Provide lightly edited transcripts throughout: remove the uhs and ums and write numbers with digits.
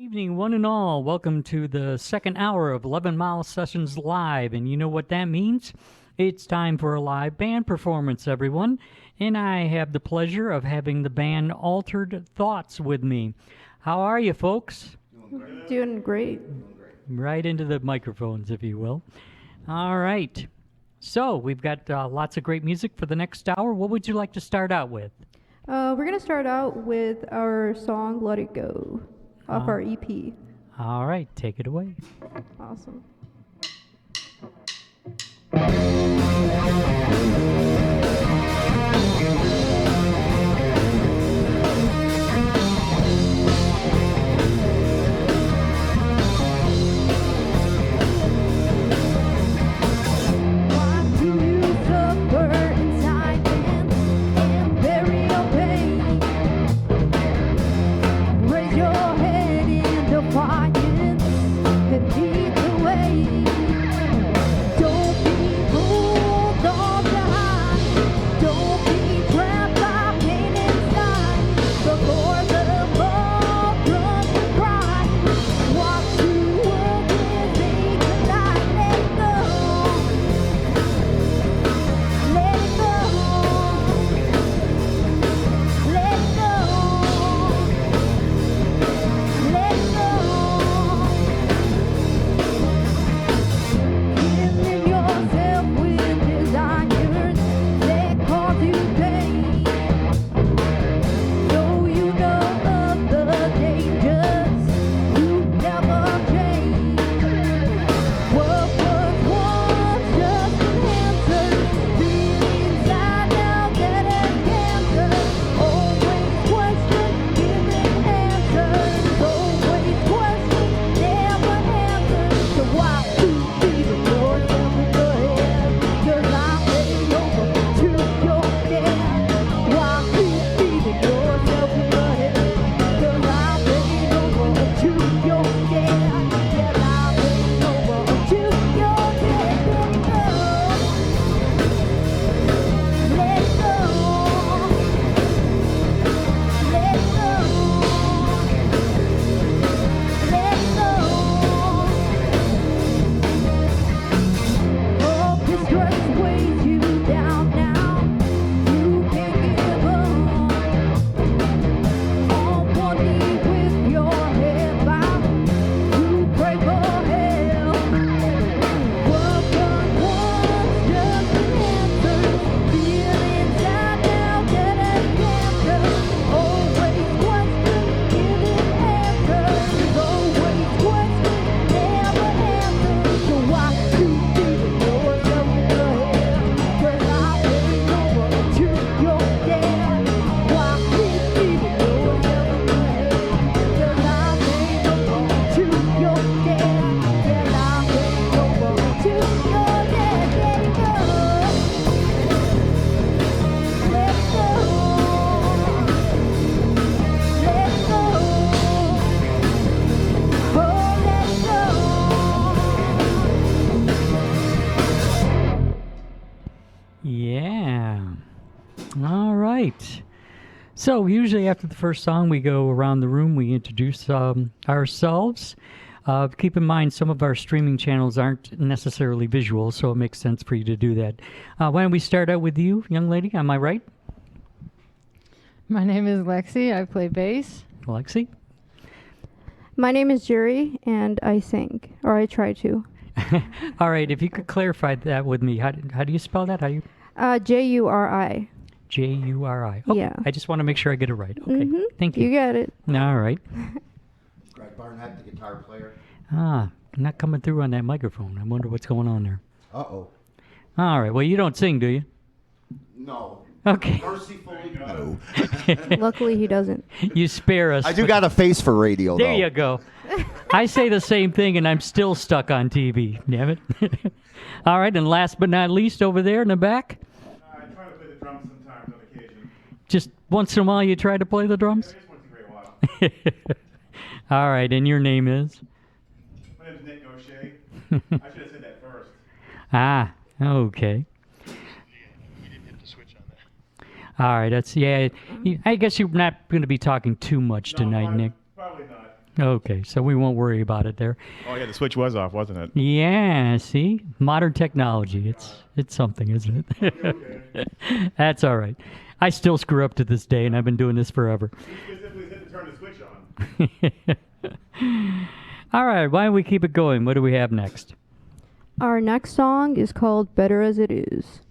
Evening, one and all. Welcome to the second hour of 11 Mile Sessions Live. And you know what that means? It's time for a live band performance, everyone. And I have the pleasure of having the band Altered Thoughts with me. How are you, folks? Doing great. Right into the microphones, if you will. All right. So, we've got lots of great music for the next hour. What would you like to start out with? We're going to start out with our song Let It Go off our EP. All right, take it away. Awesome. So usually after the first song, we go around the room, we introduce ourselves. Keep in mind, some of our streaming channels aren't necessarily visual, so it makes sense for you to do that. Why don't we start out with you, young lady? Am I right? My name is Lexi. I play bass. Lexi? My name is Jury, and I sing, or I try to. All right, if you could clarify that with me, how do you spell that? How do you? Juri. Juri. Oh, yeah. I just want to make sure I get it right. Okay, thank you. You got it. All right. Greg Barnett, the guitar player. Not coming through on that microphone. I wonder what's going on there. Uh-oh. All right, well, you don't sing, do you? No. Okay. Mercifully, no. Luckily, he doesn't. You spare us. I do got a face for radio, There though. you go. I say the same thing, and I'm still stuck on TV. Damn it. All right, and last but not least, over there in the back. I try to play the drums sometimes on occasion. Just once in a while you try to play the drums? Just once in a great while. All right, and your name is? My name's Nick O'Shea. I should have said that first. Ah, okay. You didn't hit the switch on that. All right, I guess you're not going to be talking too much tonight, Nick. Probably not. Okay, so we won't worry about it there. Oh yeah, the switch was off, wasn't it? Yeah, see? Modern technology. It's something, isn't it? That's all right. I still screw up to this day, and I've been doing this forever. You specifically said to turn the switch on. All right, why don't we keep it going? What do we have next? Our next song is called Better As It Is.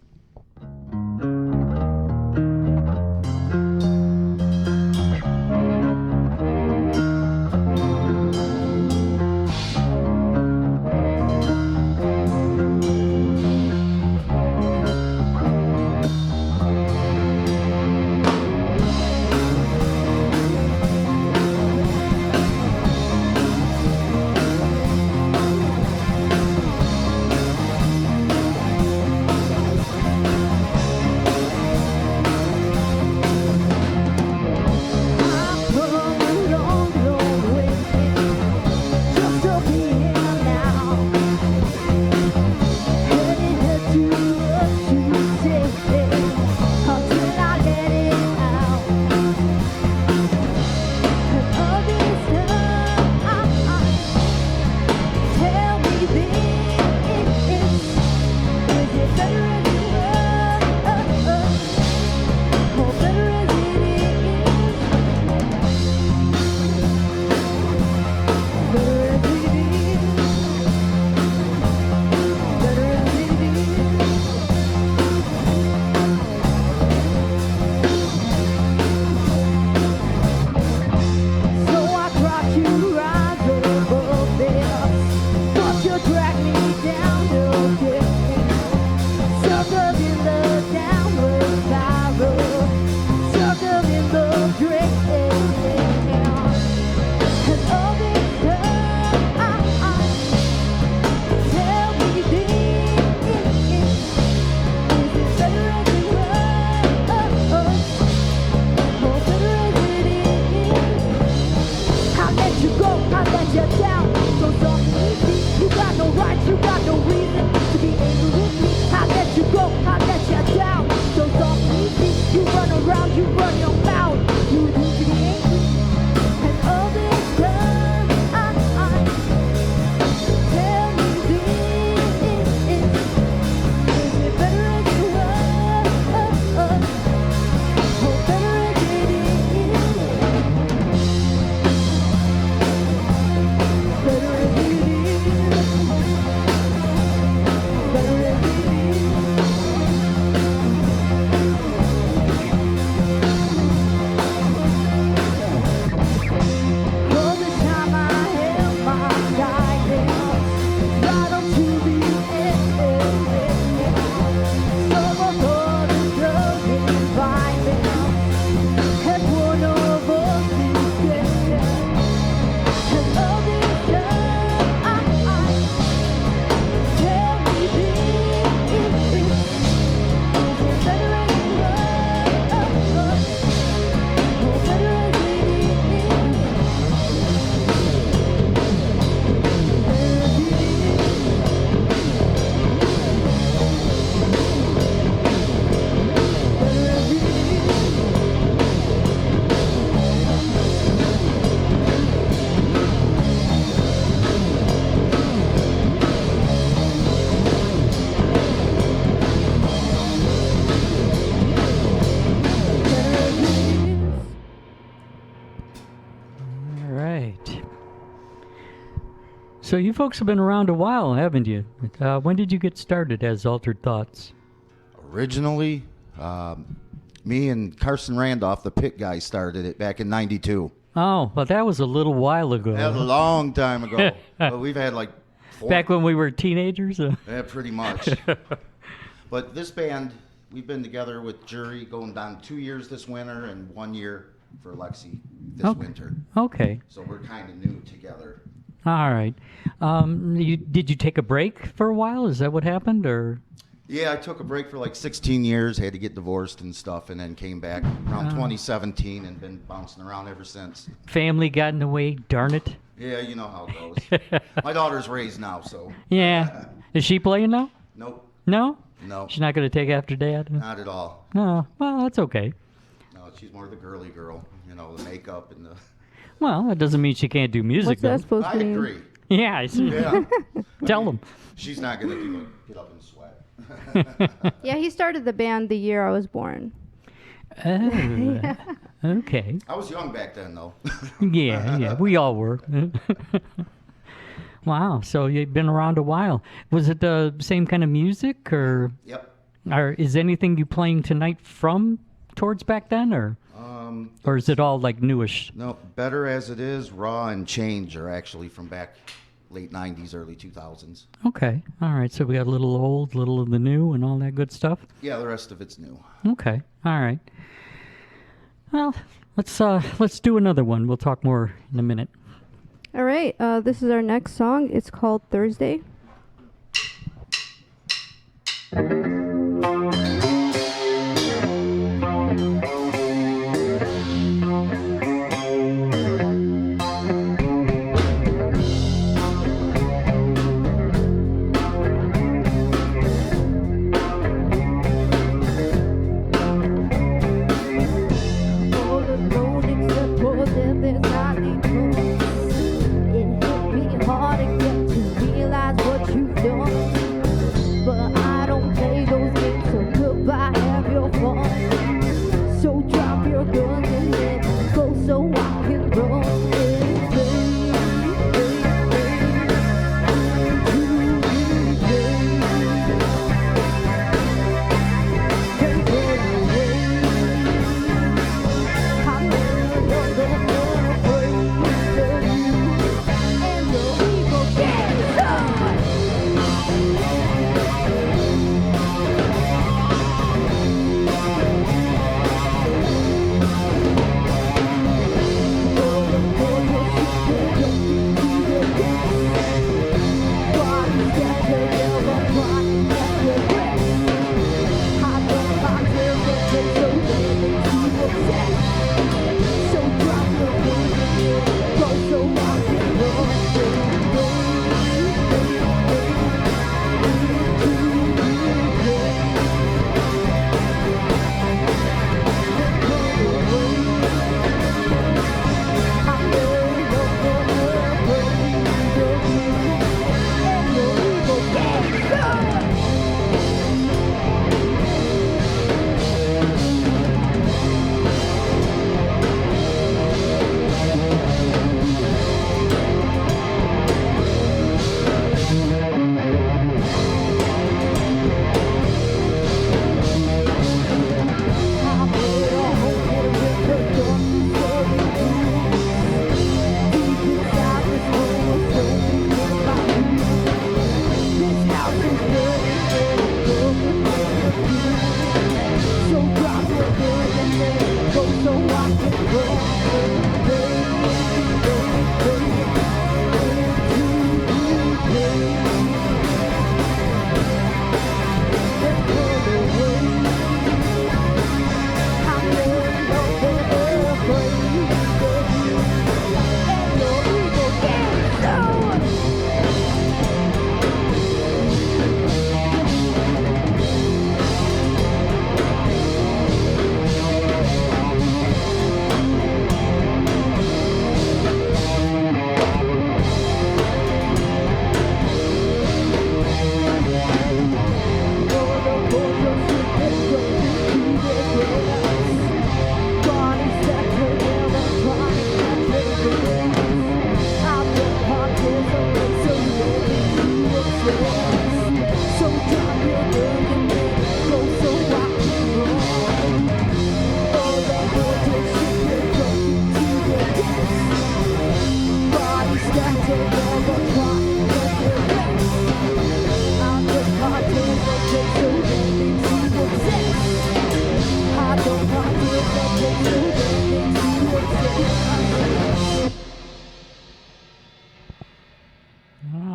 So you folks have been around a while, haven't you? When did you get started as Altered Thoughts? Originally, me and Carson Randolph, the pit guy, started it back in '92. Oh, well, that was a little while ago. That was a long time ago. But we've had like Back when we were teenagers? Yeah, pretty much. But this band, we've been together with Jury going down 2 years this winter and 1 year for Lexi this Okay. winter. Okay. So we're kind of new together. All right. Did you take a break for a while? Is that what happened, or? Yeah, I took a break for like 16 years, had to get divorced and stuff, and then came back around 2017 and been bouncing around ever since. Family got in the way, darn it. Yeah, you know how it goes. My daughter's raised now, so Yeah. Is she playing now? nope, No? no, She's not going to take after Dad? not at all. No. Well, that's okay. No, she's more the girly girl, you know, the makeup and the... Well, that doesn't mean she can't do music, What's that though. supposed I to mean? agree. Yeah, I see. Yeah. Tell them. She's not gonna do it. Get up and sweat. Yeah, he started the band the year I was born. Oh, okay. I was young back then, though. Yeah, we all were. Wow, so you've been around a while. Was it the same kind of music, or Yep. is anything you playing tonight from towards back then, or is it all like newish? No, Better As It Is, Raw, and Change are actually from back late 90s, early 2000s. Okay, all right. So we got a little old, little of the new, and all that good stuff. Yeah, the rest of it's new. Okay, all right. Well, let's do another one. We'll talk more in a minute. All right, this is our next song. It's called Thursday. All alone except for that there's not enough. It hit me hard again to realize what you've done. But I don't play those games, so goodbye, have your fun. So drop your guns and let go so I can run.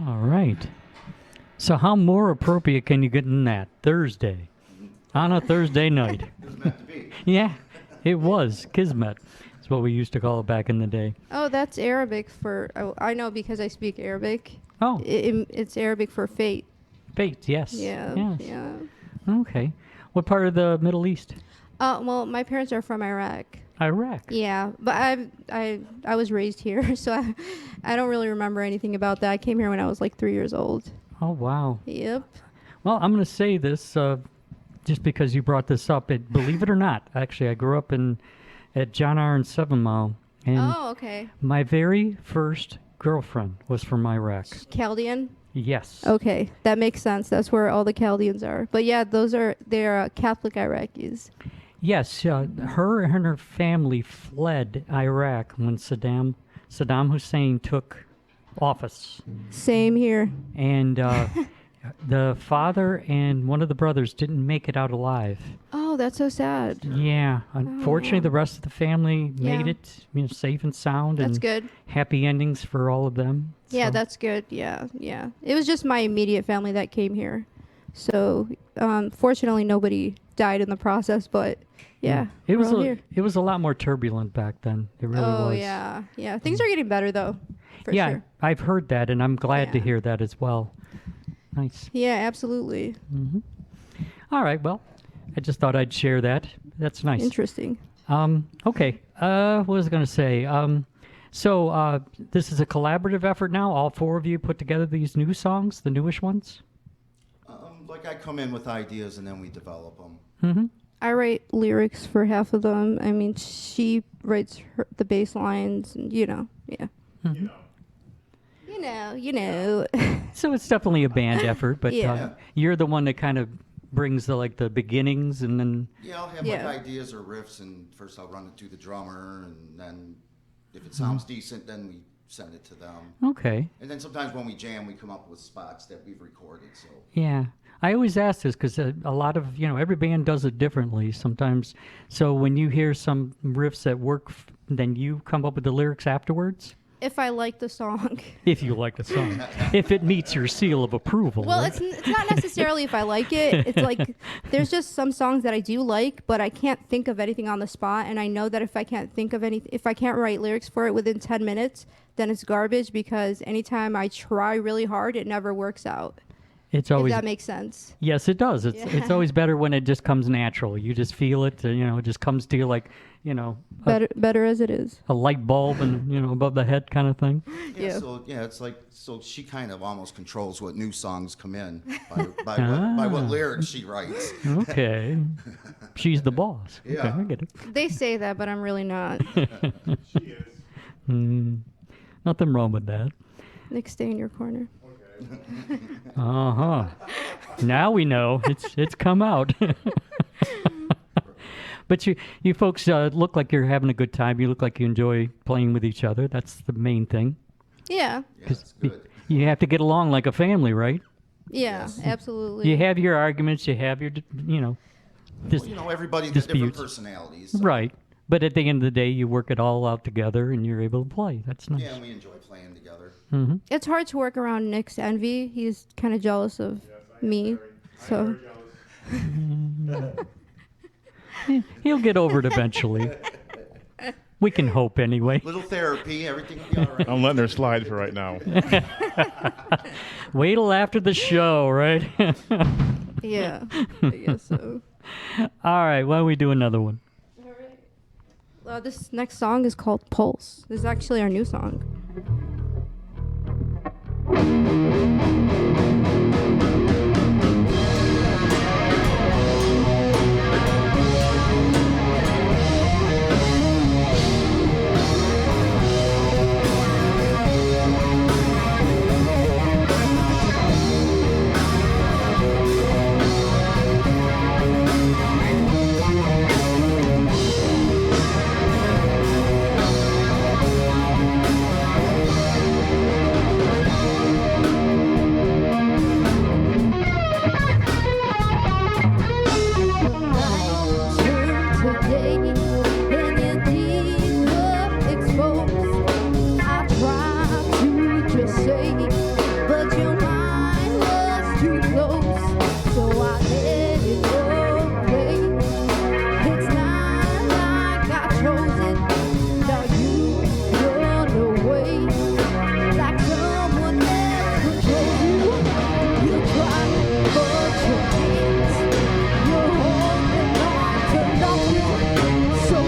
All right. So how more appropriate can you get than that? Thursday. On a Thursday night. It was meant to be. Yeah, it was. Kismet. That's what we used to call it back in the day. Oh, that's Arabic for. Oh, I know because I speak Arabic. Oh, It's Arabic for fate. fate, yes. Yeah. Yes. Yeah. Okay. What part of the Middle East? Well, my parents are from Iraq. Iraq. Yeah, but I was raised here, so I don't really remember anything about that. I came here when I was like 3 years old. Oh, wow. Yep. Well, I'm going to say this just because you brought this up. Believe it or not, actually, I grew up at John R. 7 Mile, and Oh, okay. my very first girlfriend was from Iraq. Chaldean. Yes. Okay, that makes sense. That's where all the Chaldeans are. But yeah, they're Catholic Iraqis. Yes, her and her family fled Iraq when Saddam Hussein took office. Same here. And the father and one of the brothers didn't make it out alive. Oh, that's so sad. Yeah, unfortunately, the rest of the family made Yeah. it, safe and sound, That's and good. happy endings for all of them. Yeah, So- that's good. Yeah, yeah. It was just my immediate family that came here. So, fortunately, nobody died in the process, but yeah, It was we're all here. it was a lot more turbulent back then. It really Oh, was. yeah. Yeah, things are getting better, though, for yeah, sure. I've heard that, and I'm glad to Yeah. hear that as well. Nice. Yeah, absolutely. All right. Well, I just thought I'd share that. That's nice. Interesting. Okay. What was I going to say? So this is a collaborative effort now. All four of you put together these new songs, the newish ones. Like I come in with ideas and then we develop them. Mm-hmm. I write lyrics for half of them. I mean, she writes the bass lines, and yeah. Mm-hmm. You know. So it's definitely a band effort, but Yeah. you're the one that kind of brings the beginnings, and then Yeah, I'll have Yeah. like ideas or riffs, and first I'll run it through the drummer, and then if it sounds decent, then we send it to them. okay. And then sometimes when we jam, we come up with spots that we've recorded. So Yeah. I always ask this because a lot of, every band does it differently sometimes. So when you hear some riffs that work, then you come up with the lyrics afterwards? If I like the song. If you like the song. If it meets your seal of approval. Well, right? it's not necessarily if I like it. It's like there's just some songs that I do like, but I can't think of anything on the spot. And I know that if I can't write lyrics for it within 10 minutes, then it's garbage because anytime I try really hard, it never works out. It's If always that makes sense. yes, it does. It's always better when it just comes natural. You just feel it. It just comes to you like Better as it is. a light bulb and above the head kind of thing. Yeah. So it's like she kind of almost controls what new songs come in by what lyrics she writes. Okay, she's the boss. Okay, Yeah. I get it. They say that, but I'm really not. She is. Nothing wrong with that. Nick, stay in your corner. Uh huh. Now we know it's come out. But you folks look like you're having a good time. You look like you enjoy playing with each other. That's the main thing. Yeah. Yeah, it's good. You have to get along like a family, right? Yeah, Yes. absolutely. You have your arguments. You have your, dis- Well, everybody's got different disputes. personalities. So, right. But at the end of the day, you work it all out together, and you're able to play. That's nice. Yeah, and we enjoy playing together. It's hard to work around Nick's envy. He's kind of jealous of me. So He'll get over it eventually. We can hope anyway. Little therapy, everything will be all right. I'm letting her slide for right now. Wait till after the show, right? yeah, I guess so. All right, why don't we do another one? This next song is called Pulse. This is actually our new song. Today, when you're deeper exposed, I tried to just say, but your mind was too close, so I let it go away. It's not like I chose it, now you run away, like someone else controls you. You try, but you can't. You're holding on to nothing, so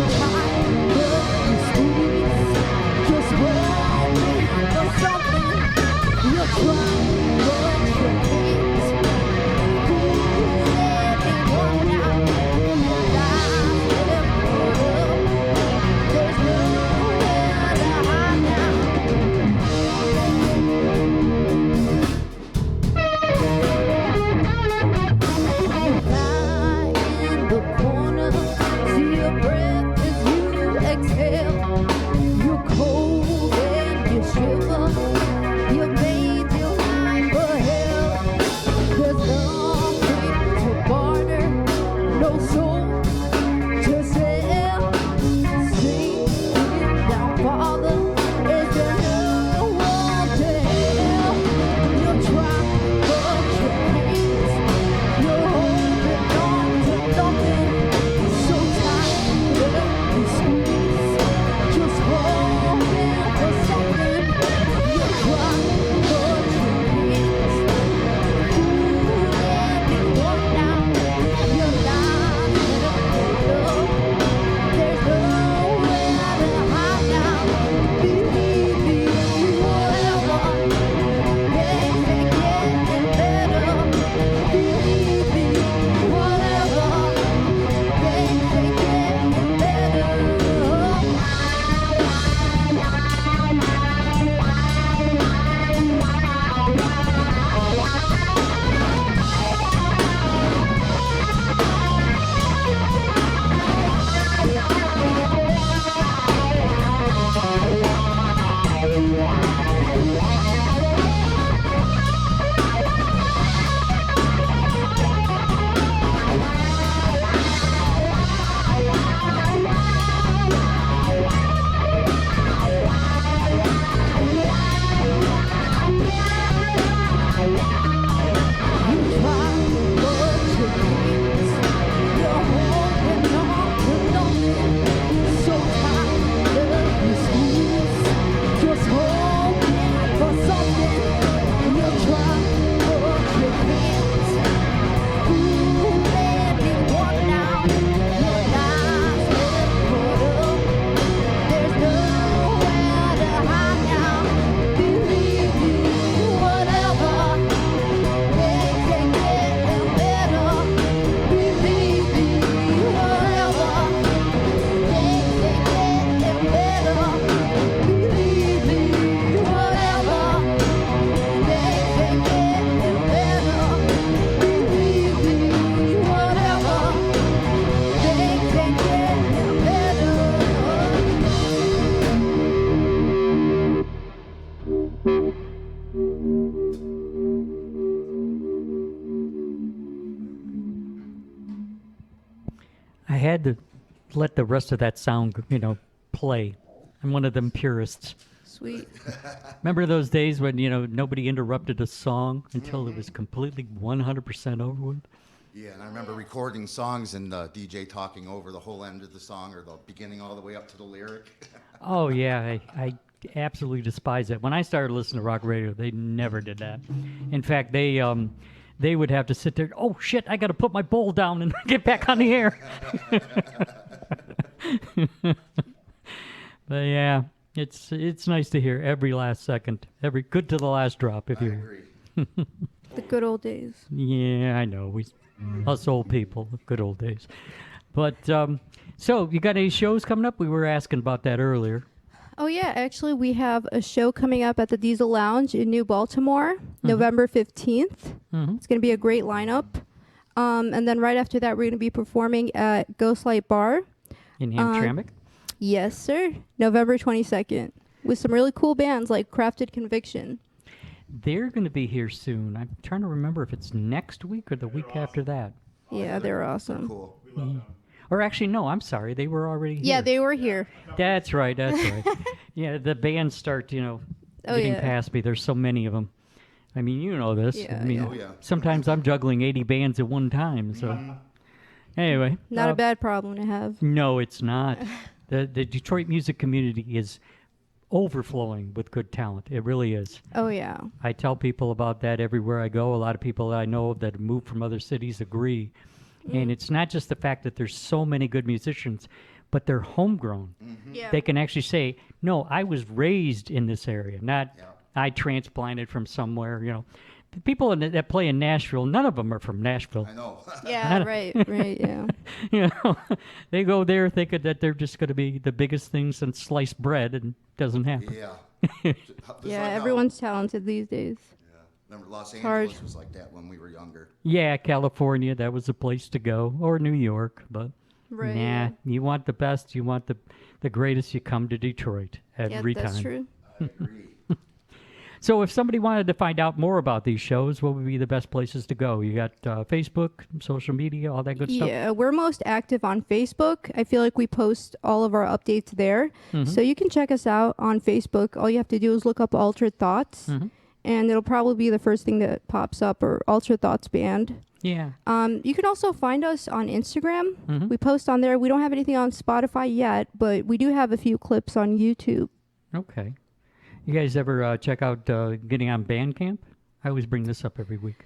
had to let the rest of that sound, play. I'm one of them purists. Sweet. Remember those days when, nobody interrupted a song until it was completely 100% over with? Yeah, and I remember recording songs and the DJ talking over the whole end of the song or the beginning all the way up to the lyric. Oh, yeah. I absolutely despise it. When I started listening to rock radio, they never did that. In fact, they would have to sit there, oh, shit, I got to put my bowl down and get back on the air. But, yeah. It's nice to hear every last second, every good to the last drop. If I you, agree. The good old days. yeah, I know us old people, good old days. But so you got any shows coming up? We were asking about that earlier. Oh yeah, actually we have a show coming up at the Diesel Lounge in New Baltimore, November 15th. Mm-hmm. It's going to be a great lineup. And then right after that, we're going to be performing at Ghostlight Bar. In Hamtramck. Yes, sir. November 22nd with some really cool bands like Crafted Conviction. They're going to be here soon. I'm trying to remember if it's next week or the week after that. Yeah, they're awesome. Cool. We love them. Or actually, no, I'm sorry. They were already here. Yeah, they were here. That's right. Yeah, the bands start, getting yeah. past me. There's so many of them. I mean, you know this. Yeah, I mean, yeah. Oh, yeah. sometimes I'm juggling 80 bands at one time. So, anyway. Not a bad problem to have. No, it's not. The Detroit music community is overflowing with good talent. It really is. Oh, yeah. I tell people about that everywhere I go. A lot of people that I know that have moved from other cities agree. And it's not just the fact that there's so many good musicians, but they're homegrown. Yeah. They can actually say, no, I was raised in this area, not Yeah. I transplanted from somewhere. The people that play in Nashville, none of them are from Nashville. I know. Yeah, right, yeah. They go there thinking that they're just going to be the biggest thing since sliced bread, and it doesn't happen. Yeah. Just Yeah, like how- everyone's talented these days. Yeah. Remember Los hard. Angeles was like that when we were younger. Yeah, California, that was the place to go, or New York, but Right. nah, Yeah, you want the best, you want the greatest, you come to Detroit yeah every that's time. true. I agree. So if somebody wanted to find out more about these shows, what would be the best places to go? You got Facebook, social media, all that good stuff? Yeah, we're most active on Facebook. I feel like we post all of our updates there. So you can check us out on Facebook. All you have to do is look up Altered Thoughts, and it'll probably be the first thing that pops up, or Altered Thoughts Band. Yeah. You can also find us on Instagram. We post on there. We don't have anything on Spotify yet, but we do have a few clips on YouTube. Okay. You guys ever check out getting on Bandcamp? I always bring this up every week.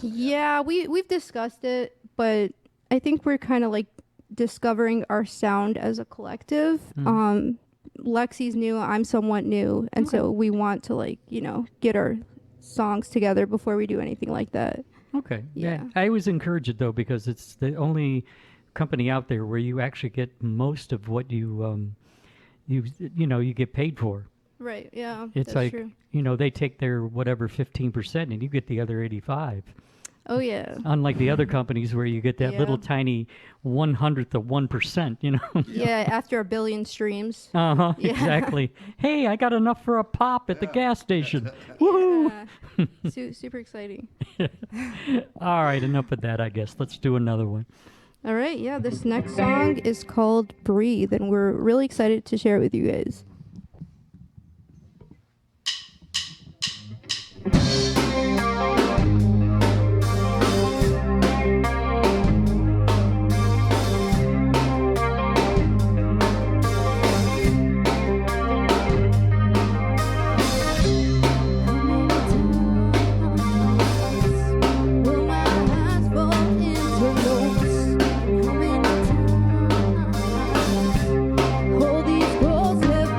Yeah, we've discussed it, but I think we're kind of like discovering our sound as a collective. Lexi's new, I'm somewhat new, and so we want to get our songs together before we do anything like that. Okay. Yeah. I always encourage it, though, because it's the only company out there where you actually get most of what you get paid for. Right, yeah, It's that's like, true. they take their whatever 15% and you get the other 85. Oh, yeah. Unlike the other companies where you get that Yeah. little tiny 1/100th of 1%, Yeah, after 1 billion streams. Uh-huh, Yeah. exactly. Hey, I got enough for a pop at the gas station. Woohoo! Yeah. Super exciting. All right, enough of that, I guess. Let's do another one. All right, yeah, this next song is called Breathe, and we're really excited to share it with you guys. All these walls have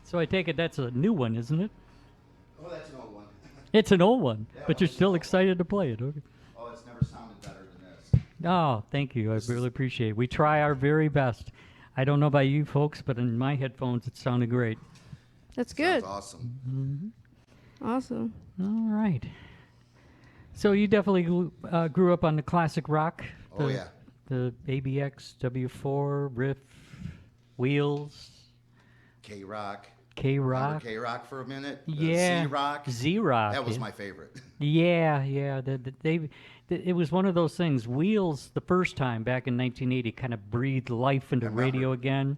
So I take it that's a new one, isn't it? Oh, that's an old one. It's an old one, Yeah, but you're well, still so- excited to play it. Okay. Oh, it's never sounded better than this. Oh, thank you. I really appreciate it. We try our very best. I don't know about you folks, but in my headphones, it sounded great. That's good. Sounds awesome. Awesome. All right. So you definitely grew up on the classic rock. Oh, the, yeah. The ABX, W4, Riff, Wheels, K-Rock. K-Rock. Remember K-Rock for a minute? Yeah. Z-Rock. Z-Rock. That was yeah. my favorite. Yeah, yeah. It was one of those things. Wheels, the first time back in 1980, kind of breathed life into remember. radio again.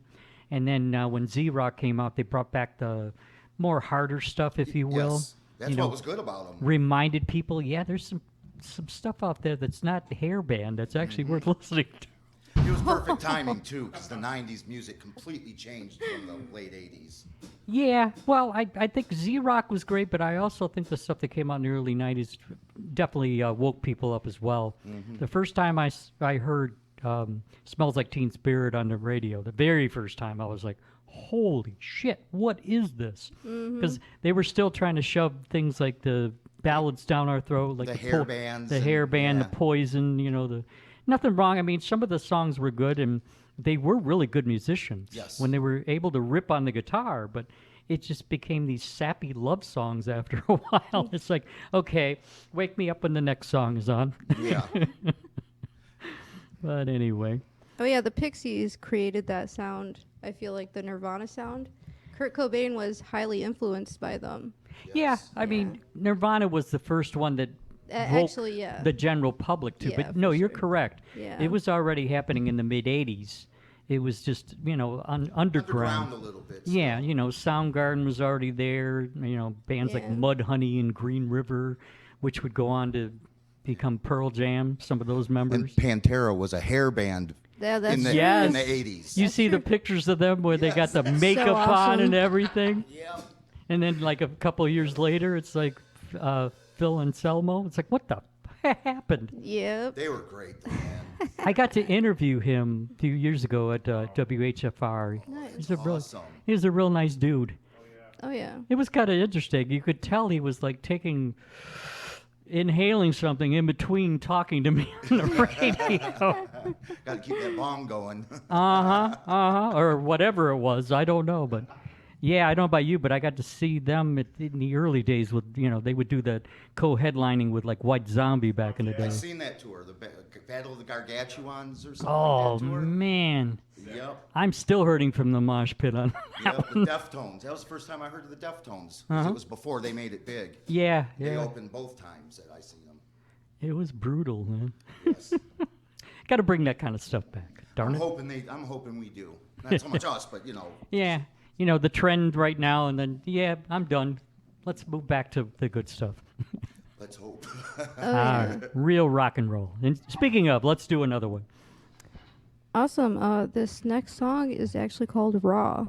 And then when Z-Rock came out, they brought back the more harder stuff, if you will. Yes. That's You what know, was good about them. reminded people, yeah, there's some stuff out there that's not hair band that's actually worth listening to. It was perfect timing, too, because the 90s music completely changed from the late 80s. Yeah, well, I think Z-Rock was great, but I also think the stuff that came out in the early 90s definitely woke people up as well. The first time I heard Smells Like Teen Spirit on the radio, the very first time, I was like, holy shit, what is this? Because they were still trying to shove things like the ballads down our throat, like The hair bands the and- hair band, yeah. the Poison, nothing wrong. I mean, some of the songs were good, and they were really good musicians Yes. when they were able to rip on the guitar, but it just became these sappy love songs after a while. It's like, okay, wake me up when the next song is on. Yeah. But anyway, Oh yeah, the Pixies created that sound. I feel like the Nirvana sound. Kurt Cobain was highly influenced by them. yeah, Yes. I mean, Nirvana was the first one that woke Actually, yeah. the general public to. Yeah, But no, for you're sure. correct. Yeah. It was already happening in the mid '80s. It was just underground. Underground a little bit. Yeah, still. Soundgarden was already there. Bands like Yeah. Mudhoney and Green River, which would go on to become Pearl Jam. Some of those members. And Pantera was a hair band Yeah, that's in the, true. Yes. in the 80s. You see the pictures of them where they got Yes. the That's so makeup on awesome. and everything, Yeah. and then like a couple of years later, it's like Phil Anselmo. It's like, what the happened? Yep. They were great, though, man. I got to interview him a few years ago at WHFR. Nice. He's a real, Awesome. he's a real nice dude. Oh yeah. It was kind of interesting. You could tell he was like inhaling something in between talking to me on the radio. Got to keep that bomb going. Or whatever it was. I don't know, but yeah, I don't know about you, but I got to see them in the early days with, they would do the co-headlining with like White Zombie back in the day. I seen that tour, the Battle of the Gargantuans or something Oh like that tour. man, Yep. I'm still hurting from the mosh pit on. Yep, the Deftones. That was the first time I heard of the Deftones. 'Cause It was before they made it big. Yeah, They yeah, opened both times that I seen them. it was brutal, man. Yes. Got to bring that kind of stuff back. Darn I'm it. hoping we do. Not so much us, but Yeah, the trend right now, and then I'm done. Let's move back to the good stuff. let's hope. Oh yeah. Real rock and roll. And speaking of, let's do another one. Awesome. This next song is actually called Raw.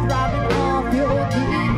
Driving off your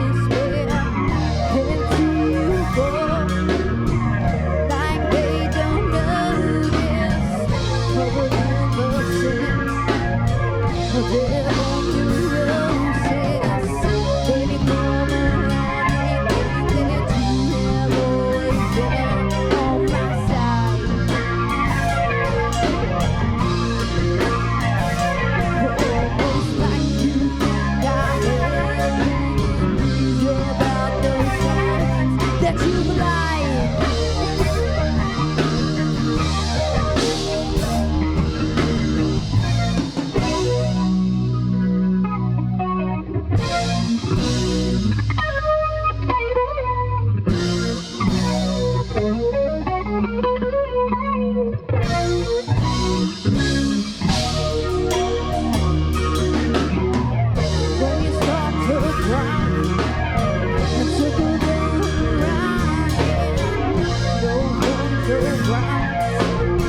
grounds,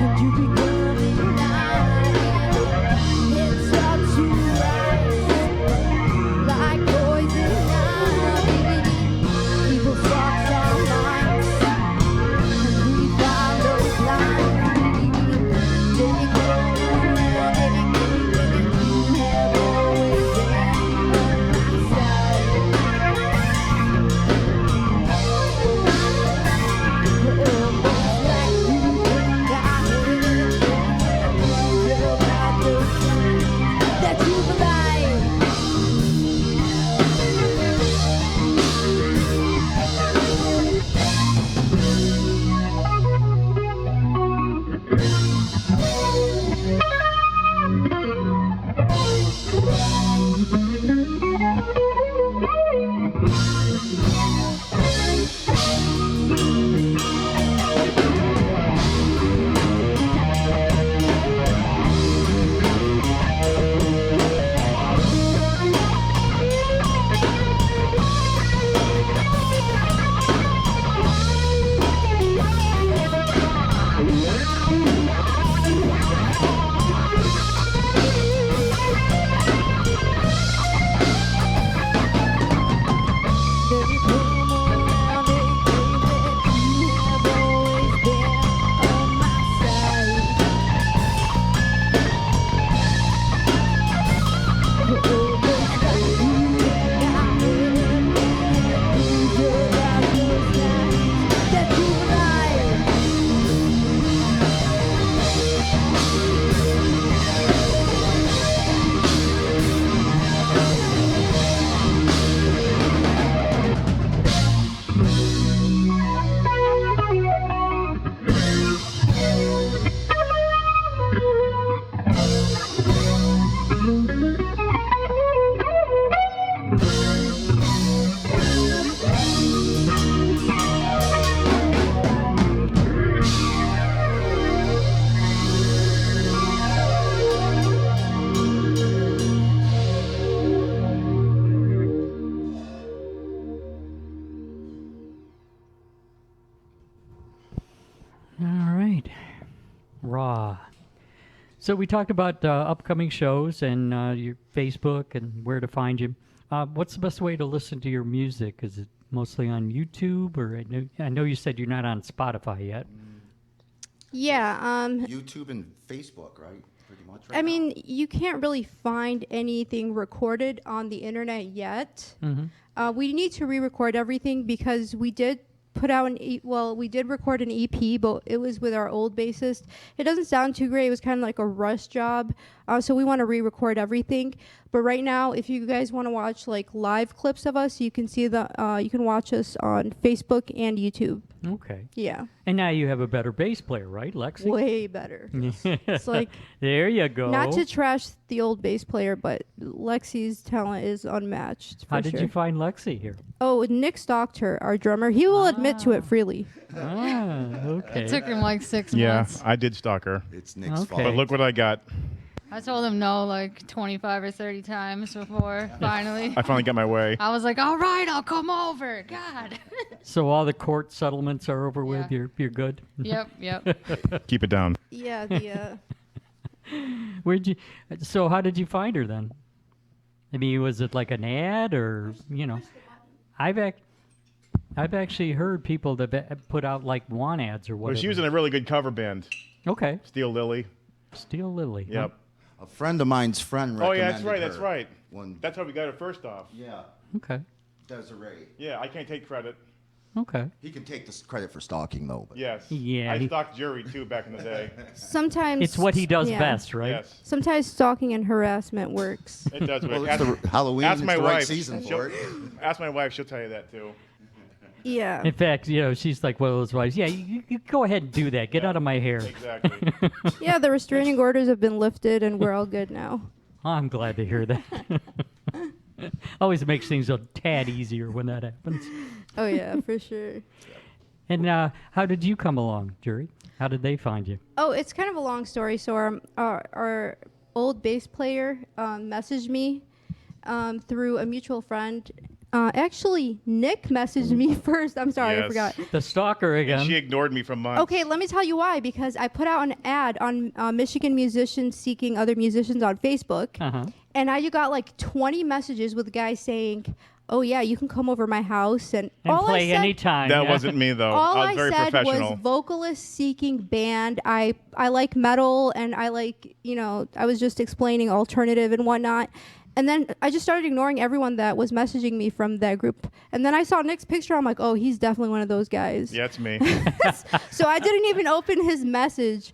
and you become ignited. It starts to rise like poison ivy. Evil stalks our minds, and we follow blindly. Then you go running, you have always been on my side. Almost like you think I hate about those times that you've lied. Then you come around and claim that you have always been on my side. Almost like you think I hate about those times that you lied. All right. Raw. So we talked about upcoming shows and your Facebook and where to find you. What's the best way to listen to your music? Is it mostly on YouTube, or I know you said you're not on Spotify yet. Yeah, YouTube and Facebook, right? Pretty much. I mean, you can't really find anything recorded on the internet yet. We need to re-record everything because we did put out we did record an EP, but it was with our old bassist. It doesn't sound too great. It was kind of like a rush job. So we want to re-record everything. But right now, if you guys want to watch like live clips of us, you can see you can watch us on Facebook and YouTube. Okay. Yeah, And now you have a better bass player, right, Lexi? way better. It's like, There you go. not to trash the old bass player, but Lexi's talent is unmatched. How For did sure. you find Lexi here? Oh, Nick stalked her, our drummer. He will admit to it freely. Okay. It took him like 6 Yeah, months. I did stalk her. It's Nick's Okay. fault. But look what I got. I told him no like 25 or 30 times before, finally. I finally got my way. I was like, all right, I'll come over. God. So all the court settlements are over with. Yeah. You're good. Yep. Keep it down. Yeah, the Where'd you? So how did you find her then? I mean, was it like an ad, or I've actually heard people that put out like want ads or Well, whatever. she was in a really good cover band, Okay, Steel Lily. Steel Lily. huh? Yep. A friend of mine's friend Oh recommended yeah, that's right. her. That's right. When, That's how we got her first off. yeah, Okay. Desiree. Yeah, I can't take credit. Okay. He can take this credit for stalking though. But Yes. Yeah, I he- stalked Jury too back in the day. sometimes It's what he does yeah. best, right? Yes. Sometimes stalking and harassment works. It does. Well, work. it's the Halloween. ask It's my the right wife. season She'll- for it. Ask my wife. She'll tell you that too. Yeah. In fact, she's like one of those wives. Yeah, you go ahead and do that. Get Yeah. out of my hair. Exactly. Yeah, the restraining orders have been lifted and we're all good now. I'm glad to hear that. Always makes things a tad easier when that happens. Oh yeah, for sure. And how did you come along, Jury? How did they find you? Oh, it's kind of a long story. So our old bass player messaged me through a mutual friend. Actually, Nick messaged me first. I'm sorry, I Yes. forgot. The stalker And again. she ignored me for months. Okay, let me tell you why. Because I put out an ad on Michigan musicians seeking other musicians on Facebook, Uh-huh. and I got like 20 messages with guys saying, "Oh yeah, you can come over my house," and And all play I said, anytime. That yeah. wasn't me though. all I I was very said professional. was vocalist seeking band. I like metal, and I like, I was just explaining alternative and whatnot. And then I just started ignoring everyone that was messaging me from that group. And then I saw Nick's picture. I'm like, oh, he's definitely one of those guys. Yeah, it's me. So I didn't even open his message.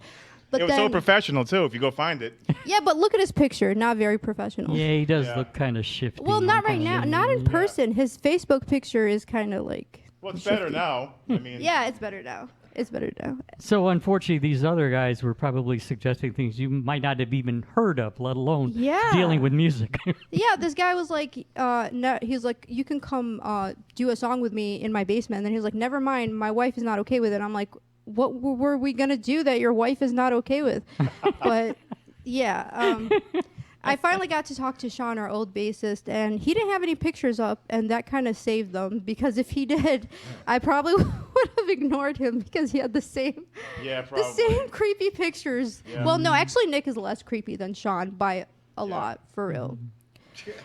But It was then, so professional too. If you go find it. yeah, but look at his picture. Not very professional. Yeah, he does Yeah. look kind of shifty. Well, not right now. Not in person. His Facebook picture is kind of like. Well, it's better shifty. now. I mean. Yeah, it's better now. It's better now. So unfortunately, these other guys were probably suggesting things you might not have even heard of, let alone Yeah. dealing with music. Yeah, this guy was like, no, he's like, you can come do a song with me in my basement. And then he was like, never mind, my wife is not okay with it. I'm like, what were we gonna do that your wife is not okay with? But yeah, I finally got to talk to Sean, our old bassist, and he didn't have any pictures up, and that kind of saved them, because if he did, I probably would have ignored him, because he had the same Yeah, probably. the same creepy pictures. Yeah. Well, no, actually, Nick is less creepy than Sean by a lot, for real.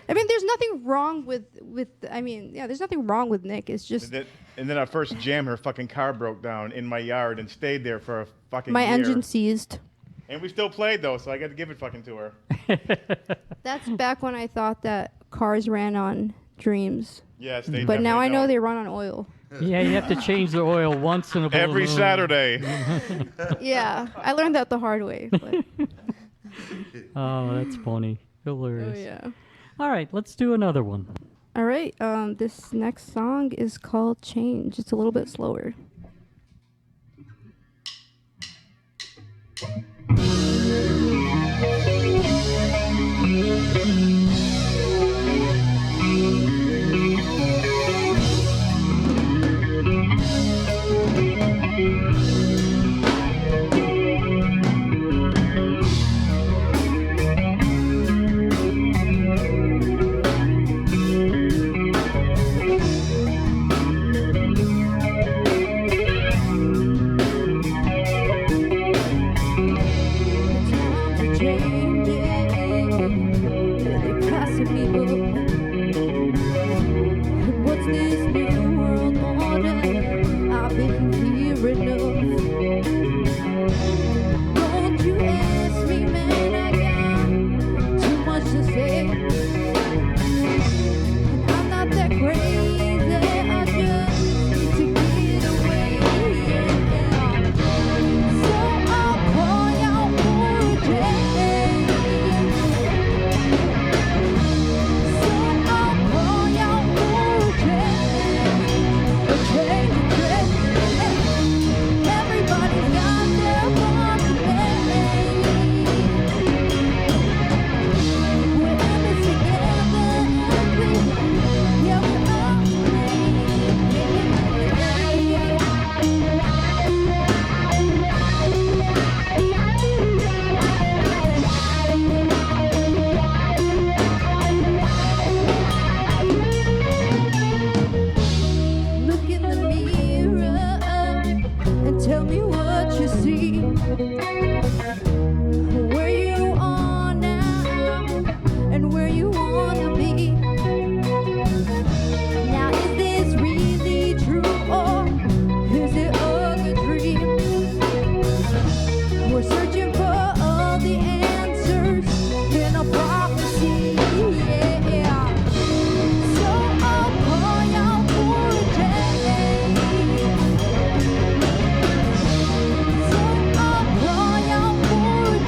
I mean, there's nothing wrong with. I mean, yeah, there's nothing wrong with Nick. It's just And then our first jam, her fucking car broke down in my yard and stayed there for a fucking my year. engine seized. And we still played though, so I got to give it fucking to her. That's back when I thought that cars ran on dreams, Yes, they but now I definitely know don't. they run on oil. Yeah, you have to change the oil once in a blue Every moon. Saturday. Yeah, I learned that the hard way. But, Oh, that's funny. oh Hilarious. yeah. All right, let's do another one. All right. This next song is called "Change." It's a little bit slower. What's this new world order? I've been hearing of. Don't you ask me, man, I got too much to say. And I'm not that crazy, I just need to get away. So I'll call y'all for a change. So I'll call y'all for a change. A change, a change. Everybody's got their part to play. We're in this together, and yeah, we're all Look in the mirror and tell me what you see. Where you are now and where you wanna be. Now is this really true or is it a good dream? We're searching for all the answers in a prophecy. Yeah. So I'll call y'all for a change. So I'll call y'all for a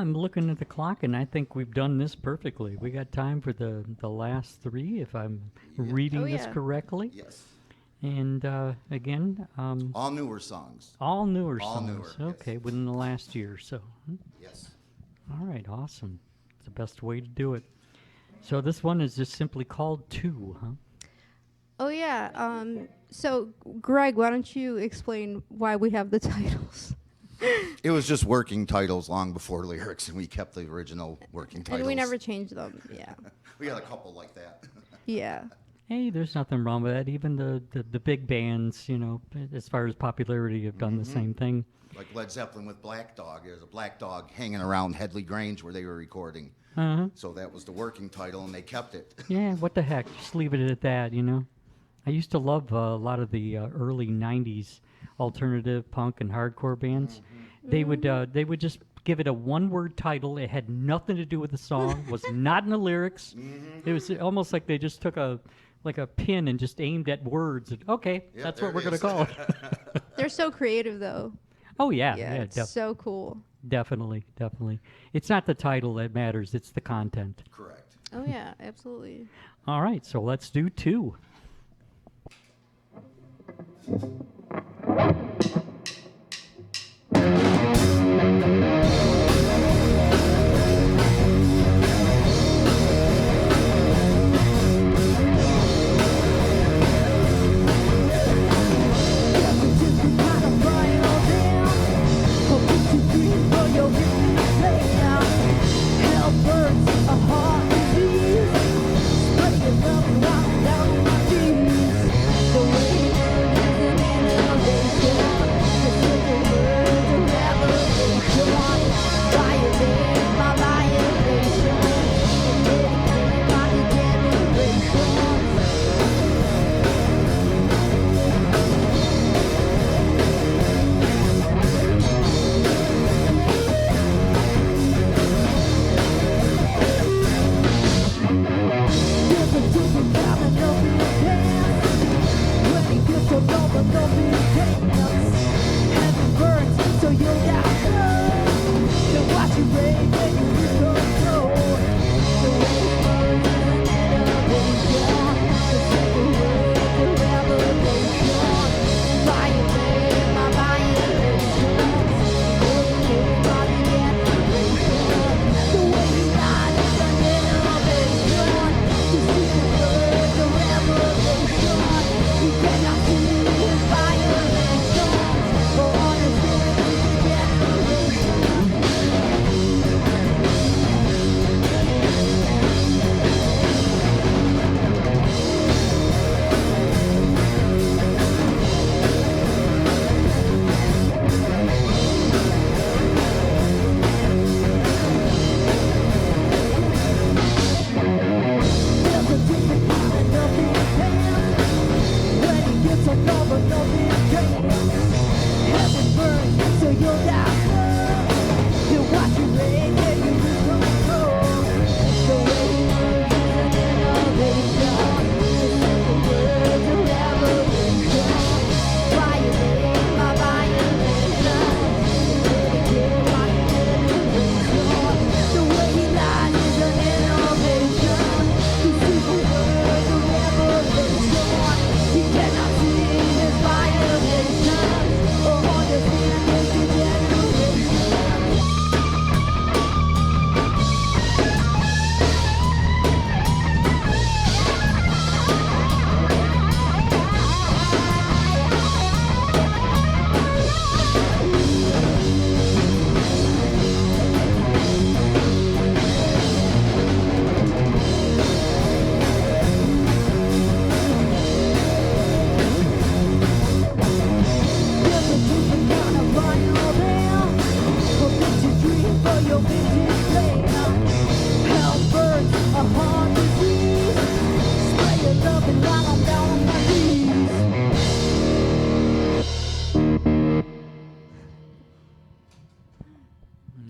I'm looking at the clock, and I think we've done this perfectly. We got time for the last three, if I'm reading Oh, this yeah. correctly. Yes. And again, All newer songs. all newer All songs. newer, yes. Okay, within the last year or so. Yes. All right, awesome. It's the best way to do it. So this one is just simply called Two, huh? Oh yeah. So Greg, why don't you explain why we have the titles? It was just working titles long before lyrics, and we kept the original working titles. And we never changed them. Yeah. We got a couple like that. Yeah. Hey, there's nothing wrong with that. Even the big bands, you know, as far as popularity, have done the same thing. Like Led Zeppelin with Black Dog. There's a black dog hanging around Headley Grange where they were recording. Uh-huh. So that was the working title, and they kept it. Yeah, what the heck? Just leave it at that, you know? I used to love a lot of the early 90s alternative punk and hardcore bands. They would just give it a one-word title. It had nothing to do with the song, was not in the lyrics. It was almost like they just took a pin and just aimed at words. And, okay, Yeah, that's there what we're it going to is. call it. They're so creative though. Oh, yeah. Yeah. Yeah, It's so cool. definitely. It's not the title that matters. It's the content. Correct. Oh yeah, absolutely. All right, so let's do Two.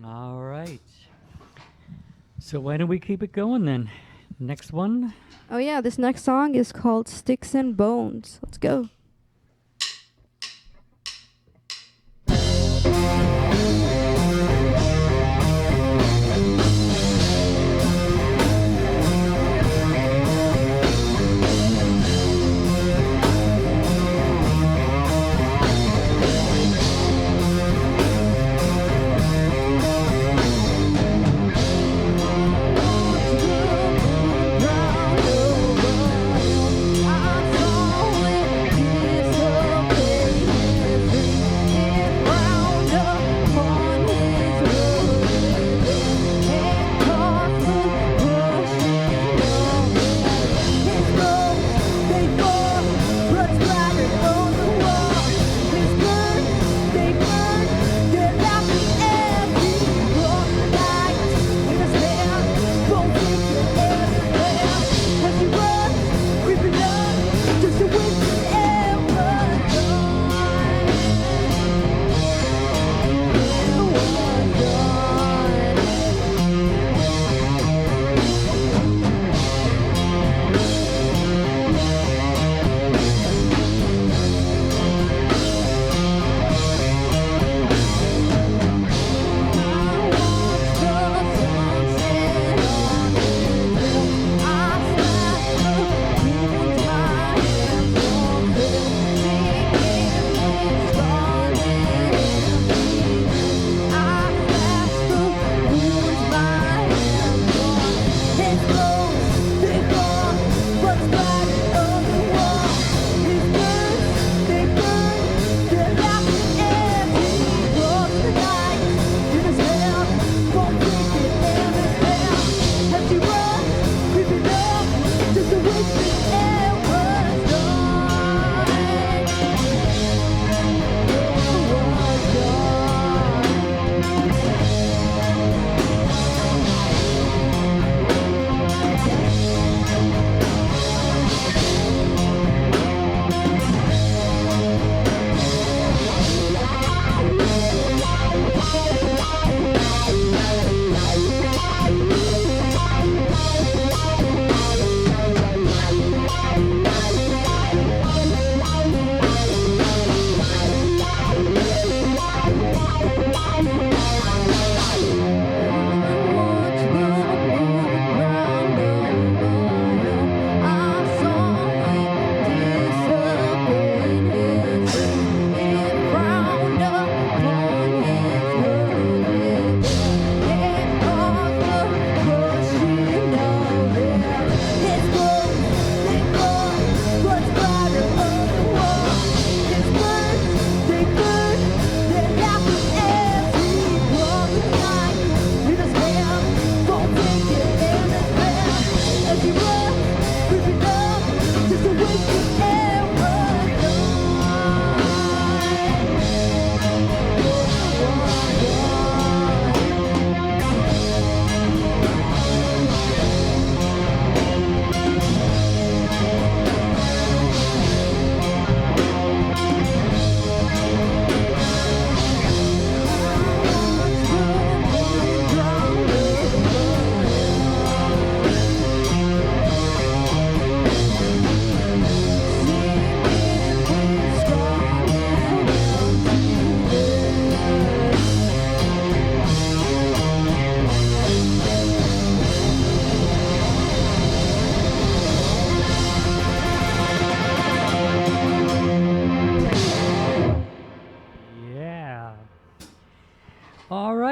All right. So why don't we keep it going then? Next one. Oh yeah, this next song is called Sticks and Bones. Let's go.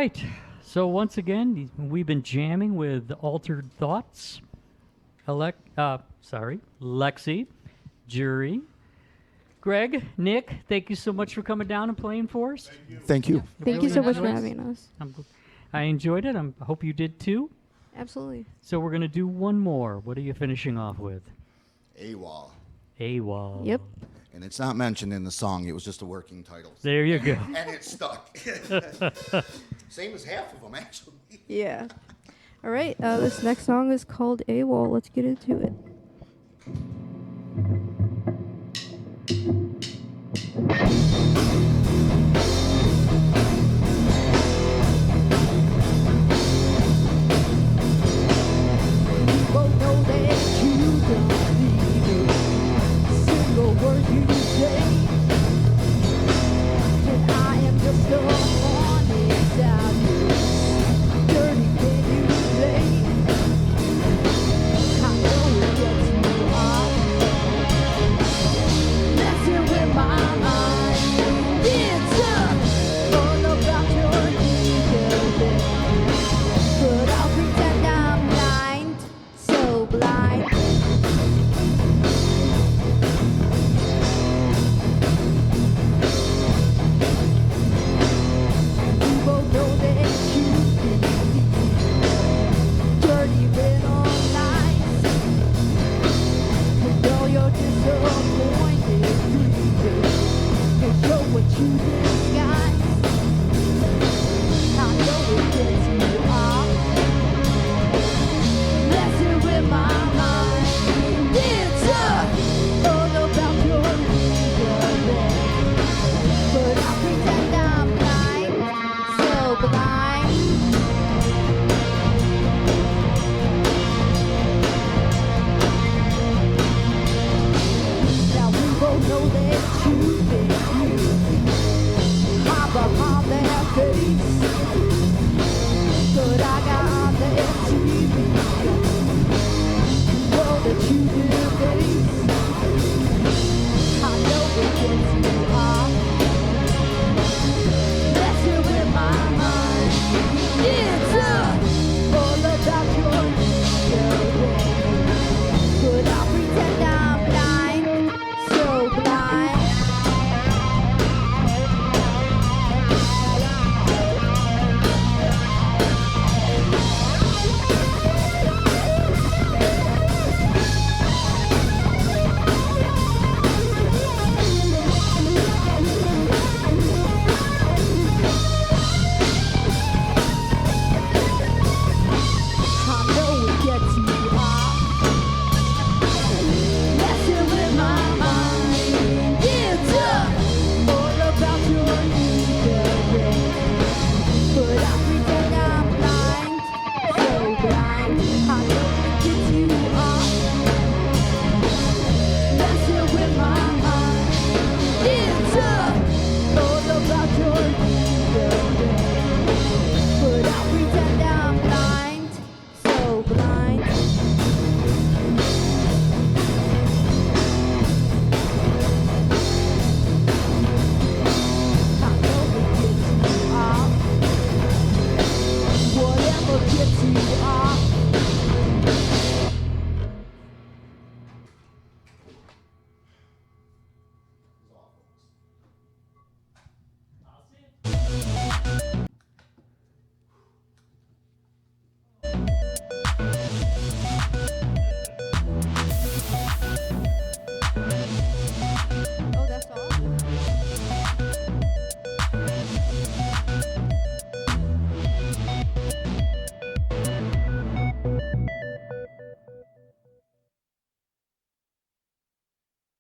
right. So once again, we've been jamming with Altered Thoughts. Lexi, Jury, Greg, Nick, thank you so much for coming down and playing for us. Thank you. Thank you Really so much for enjoyed- having us. I enjoyed it. I hope you did too. Absolutely. So we're going to do one more. What are you finishing off with? AWOL. AWOL. Yep. And it's not mentioned in the song. It was just a working title. There you go. And it stuck. Same as half of them, actually. Yeah. All right. This next song is called AWOL. Let's get into it. People know that you don't mean a single word you say, and I am just a honest out dirty when you play. I know it gets you hot, messing with my mind. It's all about your ego, but I'll pretend I'm blind, so blind. You both know that you dirty little lies, and all your disappointed dreams can show what you did.